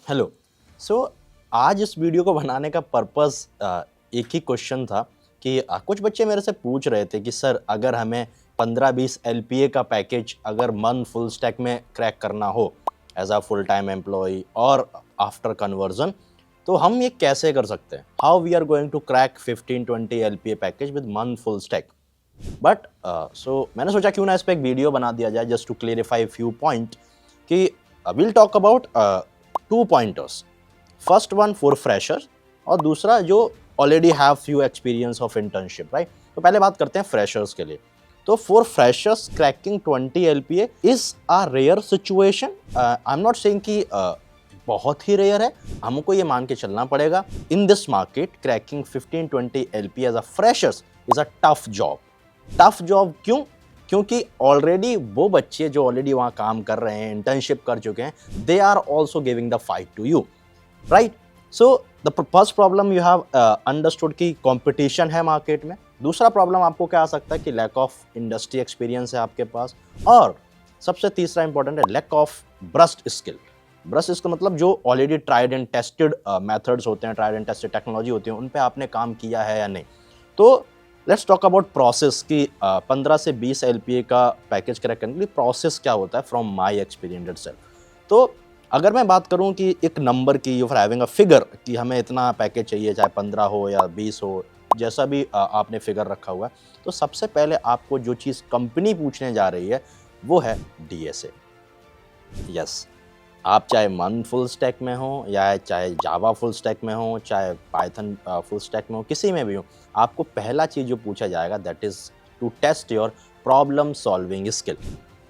Hello. सो आज इस video को बनाने का पर्पस एक ही क्वेश्चन था कि कुछ बच्चे मेरे से पूछ रहे थे कि सर अगर हमें 15-20 एलपीए का पैकेज अगर मंथ फुल स्टैक में क्रैक करना हो as a full time employee और आफ्टर कन्वर्जन, तो हम ये कैसे कर सकते हैं? How we are going to crack 15-20 LPA package with month full stack. But so मैंने सोचा क्यों ना इस पर एक वीडियो बना दिया जाए just to clarify few point कि will talk about 2 pointers. First one for freshers और दूसरा जो already have few experience of internship, right. तो पहले बात करते हैं फ्रेशर्स के लिए। तो for freshers cracking 20 LPA is a rare situation. I am not saying कि बहुत ही रेयर है, हमको ये मान के चलना पड़ेगा in this market cracking 15-20 LPA as a freshers is a tough job. Tough job क्यों? क्योंकि ऑलरेडी वो बच्चे जो ऑलरेडी वहाँ काम कर रहे हैं, इंटर्नशिप कर चुके हैं, they are also giving the fight to you, right. So the first problem you have understood कि कंपटीशन है मार्केट में। दूसरा प्रॉब्लम आपको क्या आ सकता है कि लैक ऑफ इंडस्ट्री एक्सपीरियंस है आपके पास। और सबसे तीसरा इंपॉर्टेंट है lack of robust skill. Robust skill मतलब जो already tried and tested methods होते हैं, ट्राइड एंड टेस्टेड टेक्नोलॉजी होती है, उन पे आपने काम किया है या नहीं। तो लेट्स टॉक अबाउट प्रोसेस कि 15 से 20 एलपीए का पैकेज क्रैक करने के लिए प्रोसेस क्या होता है फ्रॉम माय एक्सपीरियंस इटसेल्फ। तो अगर मैं बात करूं कि एक नंबर की, you for having a figure कि हमें इतना पैकेज चाहिए, चाहे 15 हो या 20 हो, जैसा भी आपने फिगर रखा हुआ है, तो सबसे पहले आपको जो चीज़ कंपनी पूछने जा रही है वो है डीएसए। यस, आप चाहे मन फुल स्टैक में हो या चाहे जावा फुल स्टैक में हो, चाहे पाइथन फुल स्टैक में हो, किसी में भी हो, आपको पहला चीज़ जो पूछा जाएगा that is to test your problem solving skill.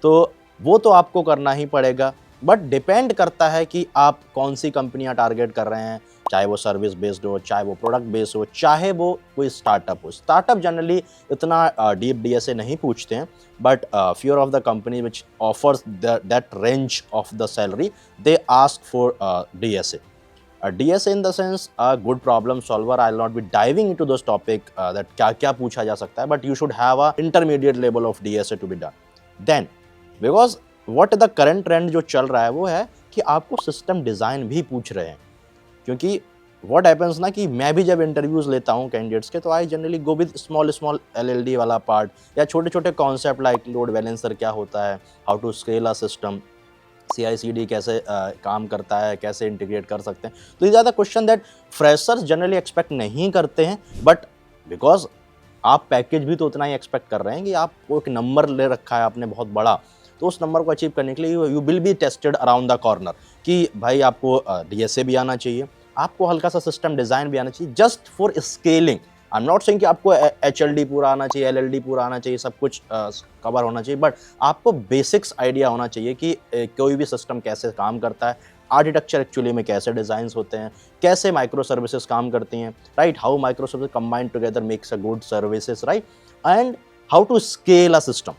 तो वो तो आपको करना ही पड़ेगा, बट डिपेंड करता है कि आप कौन सी कंपनियां टारगेट कर रहे हैं, चाहे वो सर्विस बेस्ड हो, चाहे वो प्रोडक्ट बेस्ड हो, चाहे वो कोई स्टार्टअप हो। स्टार्टअप जनरली इतना डीप डीएसए नहीं पूछते हैं, but few of the company which offers that range of the salary, they ask for DSA. DSA in the sense a good problem solver. I'll not be diving into those topic that क्या क्या पूछा जा सकता है, but you should have a intermediate level of DSA to be done. Then because what the current trend जो चल रहा है वो है कि आपको सिस्टम डिज़ाइन भी पूछ रहे हैं। क्योंकि व्हाट हैपेंस ना कि मैं भी जब इंटरव्यूज़ लेता हूँ कैंडिडेट्स के, तो I generally go with small LLD वाला पार्ट या छोटे छोटे कॉन्सेप्ट लाइक लोड बैलेंसर क्या होता है, how to scale a system, CI/CD कैसे काम करता है, कैसे इंटीग्रेट कर सकते हैं। तो ये ज़्यादा question that freshers generally expect नहीं करते हैं, बट बिकॉज आप पैकेज भी तो उतना ही एक्सपेक्ट कर रहे हैं कि आपको एक नंबर ले रखा है आपने बहुत बड़ा, तो उस नंबर को अचीव करने के लिए you will be tested around the corner कि भाई आपको डीएसए भी आना चाहिए, आपको हल्का सा सिस्टम डिज़ाइन भी आना चाहिए just for scaling. I am not saying कि आपको HLD पूरा आना चाहिए, LLD पूरा आना चाहिए, सब कुछ कवर होना चाहिए, बट आपको बेसिक्स आइडिया होना चाहिए कि कोई भी सिस्टम कैसे काम करता है, आर्किटेक्चर एक्चुअली में कैसे डिज़ाइंस होते हैं, कैसे माइक्रो सर्विसेज काम करती हैं, right, how micro service combined together makes a good services, right, and how to scale a system.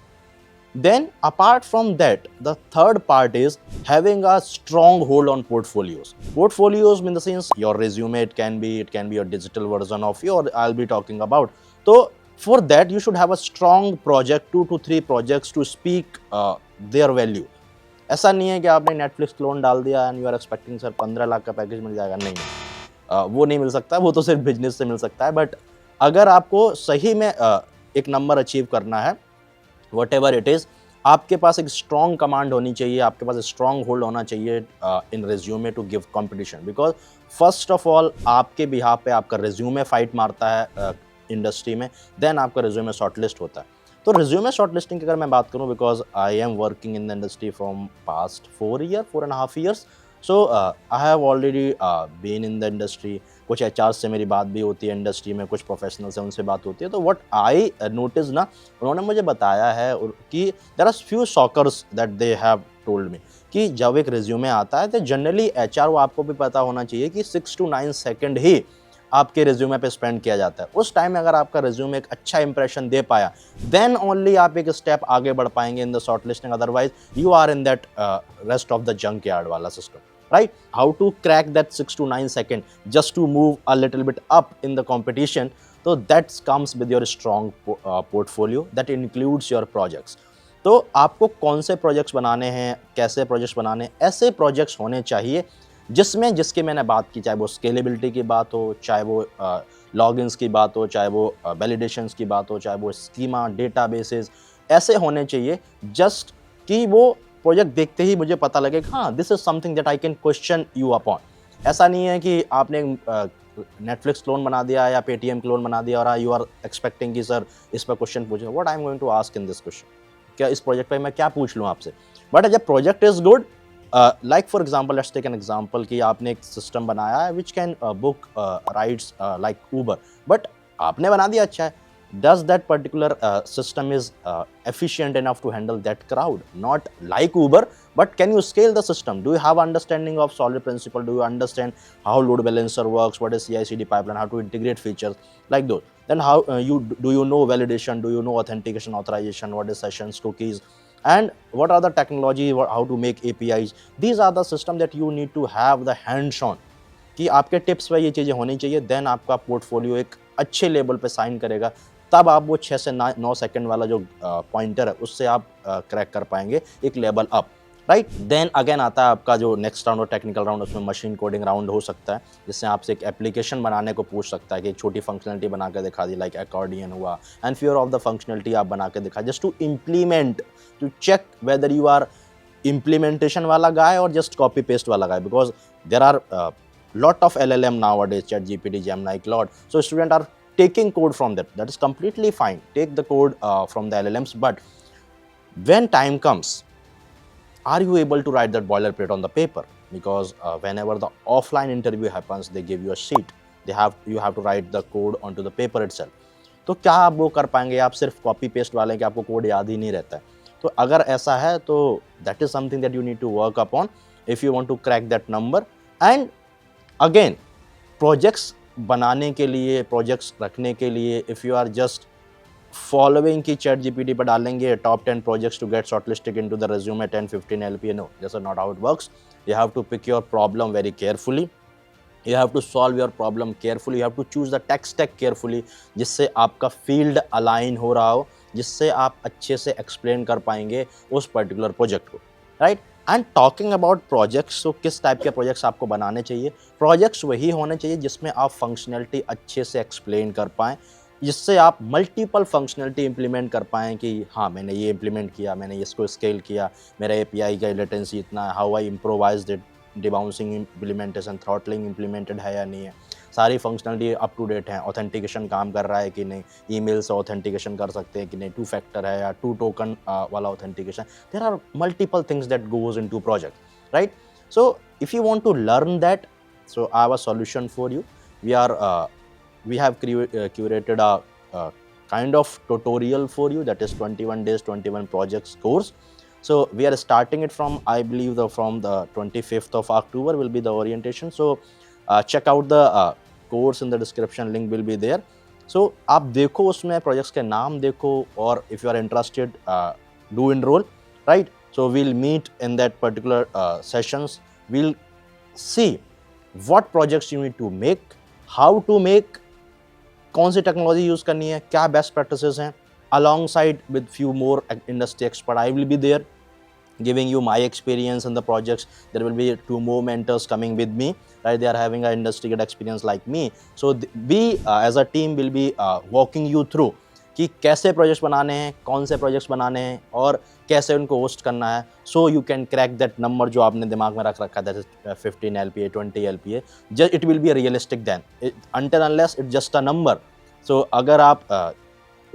Then apart from that, the third part is having a strong hold on portfolios. Portfolios mean the sense your resume, it can be your digital version of your, I'll be talking about. So for that you should have a strong project, 2 to 3 projects to speak their value. ऐसा नहीं है कि आपने Netflix clone डाल दिया and you are expecting sir 15 lakh का package मिल जाएगा। नहीं, वो नहीं मिल सकता, वो तो सिर्फ बिजनेस से मिल सकता है। बट अगर आपको सही में एक नंबर अचीव करना है, वट एवर इट इज़, आपके पास एक स्ट्रॉन्ग कमांड होनी चाहिए, आपके पास स्ट्रॉन्ग होल्ड होना चाहिए in resume to give competition. Because first of all आपके बिहाफ पे आपका रिज्यूमे फाइट मारता है इंडस्ट्री में, देन आपका रिज्यूमे शॉर्टलिस्ट होता है। तो रिज्यूमे शॉर्टलिस्टिंग की अगर मैं बात करूं, because I am working in the industry from past 4.5 years, so I have already been in the industry. कुछ HR से मेरी बात भी होती है इंडस्ट्री में, कुछ प्रोफेशनल से उनसे बात होती है। तो व्हाट आई नोटिस ना, उन्होंने मुझे बताया है कि there are few shockers that they have told me कि जब एक रिज्यूमे आता है तो जनरली HR, वो आपको भी पता होना चाहिए कि 6 to 9 सेकेंड ही आपके रिज्यूमे पे स्पेंड किया जाता है। उस टाइम में अगर आपका रिज्यूमे एक अच्छा इंप्रेशन दे पाया, देन ओनली आप एक स्टेप आगे बढ़ पाएंगे in the shortlisting, otherwise you are in that rest of the junkyard वाला system, right? How to crack that 6 to 9 second just to move a little bit up in the competition. So that comes with your strong portfolio that includes your projects. तो आपको कौन से projects बनाने हैं, कैसे projects बनाने हैं, ऐसे प्रोजेक्ट्स होने चाहिए जिसमें जिसकी मैंने बात की, चाहे वो स्केलेबिलिटी की बात हो, चाहे वो लॉगिन्स की बात हो, चाहे वो वैलिडेशंस की बात हो, चाहे वो स्कीमा, डेटाबेसेस, ऐसे होने चाहिए जस्ट कि वो प्रोजेक्ट देखते ही मुझे पता लगे कि हाँ, this is something that I can question you upon. ऐसा नहीं है कि आपने नेटफ्लिक्स क्लोन बना दिया या पेटीएम क्लोन बना दिया और यू आर एक्सपेक्टिंग कि सर इस पर क्वेश्चन पूछे। What I am going to ask in this question, क्या इस प्रोजेक्ट पे मैं क्या पूछ लूँ आपसे। बट जब project is good, like for example, let's take an example कि आपने एक सिस्टम बनाया है which can book rides like Uber, but आपने बना दिया अच्छा है, does that particular system is efficient enough to handle that crowd? Not like Uber, but can you scale the system? Do you have understanding of solid principle? Do you understand how load balancer works? What is CI/CD pipeline? How to integrate features like those? Then how do you know validation? Do you know authentication, authorization? What is sessions, cookies? And what are the technology? How to make APIs? These are the system that you need to have the hands-on, कि आपके tips पे ये चीज़ें होनी चाहिए। Then आपका portfolio एक अच्छे लेवल पे साइन करेगा, तब आप वो 6 से 9 सेकंड वाला जो पॉइंटर है उससे आप क्रैक कर पाएंगे एक level up, right. Then again आता है आपका जो नेक्स्ट राउंड और टेक्निकल राउंड, उसमें मशीन कोडिंग राउंड हो सकता है, जिससे आपसे एक एप्लीकेशन बनाने को पूछ सकता है कि एक छोटी फंक्शनलिटी बना के दिखा दी, लाइक अकॉर्डियन हुआ, and few of the functionality आप बना के दिखा, just to implement, to check whether you are implementation वाला guy or just copy paste वाला guy, because there are lot of LLM nowadays, ChatGPT, Gemini, Claude. So students are taking code from that. That is completely fine. Take the code from the LLMs, but when time comes, are you able to write that boilerplate on the paper? Because whenever the offline interview happens, they give you a sheet. You have to write the code onto the paper itself. तो क्या आप वो कर पाएंगे? आप सिर्फ copy paste वाले कि आपको कोड याद ही नहीं रहता है। तो अगर ऐसा है तो that is something that you need to work upon if you want to crack that number. And again, projects बनाने के लिए, प्रोजेक्ट्स रखने के लिए, if you are just following की ChatGPT पर डालेंगे top 10 projects to get shortlisted into the resume 10-15 LPA, no, that's not how it works. You have to pick your problem very carefully, you have to solve your problem carefully, you have to choose the tech stack carefully, जिससे आपका field align हो रहा हो, जिससे आप अच्छे से explain कर पाएंगे उस पर्टिकुलर प्रोजेक्ट को, right. And talking about projects, तो किस टाइप के प्रोजेक्ट्स आपको बनाने चाहिए? प्रोजेक्ट्स वही होने चाहिए जिसमें आप फंक्शनैलिटी अच्छे से एक्सप्लेन कर पाएँ, जिससे आप मल्टीपल फंक्शनैलिटी इंप्लीमेंट कर पाएँ कि हाँ, मैंने ये इंप्लीमेंट किया, मैंने इसको स्केल किया, मेरा API का लेटेंसी इतना है, how I improvised it, debouncing implementation, throttling implemented है या नहीं है, सारी फंक्शनलिटी अप टू डेट है, ऑथेंटिकेशन काम कर रहा है कि नहीं, ईमेल से ऑथेंटिकेशन कर सकते हैं कि नहीं, 2 फैक्टर है या 2 टोकन वाला authentication. There are multiple things that goes into project, right. So if you want to learn that, so I have a solution for you. We have curated a kind of tutorial for you, that is 21 days 21 projects course. So we are starting it from, I believe, from the 25th of October will be the orientation. So check out the course in the description, link will be there. So आप देखो, उसमें projects के नाम देखो, और if you are interested, do enroll, right? So we'll meet in that particular sessions. We'll see what projects you need to make, how to make, कौन सी technology use करनी है, क्या बेस्ट प्रैक्टिसेस हैं, alongside with few more industry expert. I will be there giving you my experience in the projects. There will be 2 more mentors coming with me, right? They are having an industry experience like me. So we as a team will be walking you through कि कैसे projects बनाने हैं, कौन से projects बनाने हैं, और कैसे उनको होस्ट करना है, so you can crack that number जो आपने दिमाग में रख रखा है, 15 LPA, 20 LPA, just it will be realistic then, until unless it just a number. So अगर आप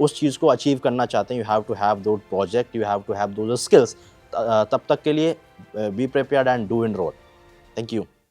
उस चीज़ को अचीव करना चाहते हैं, you have to have those project, you have to have those skills. तब तक के लिए be prepared and do enroll. Thank you.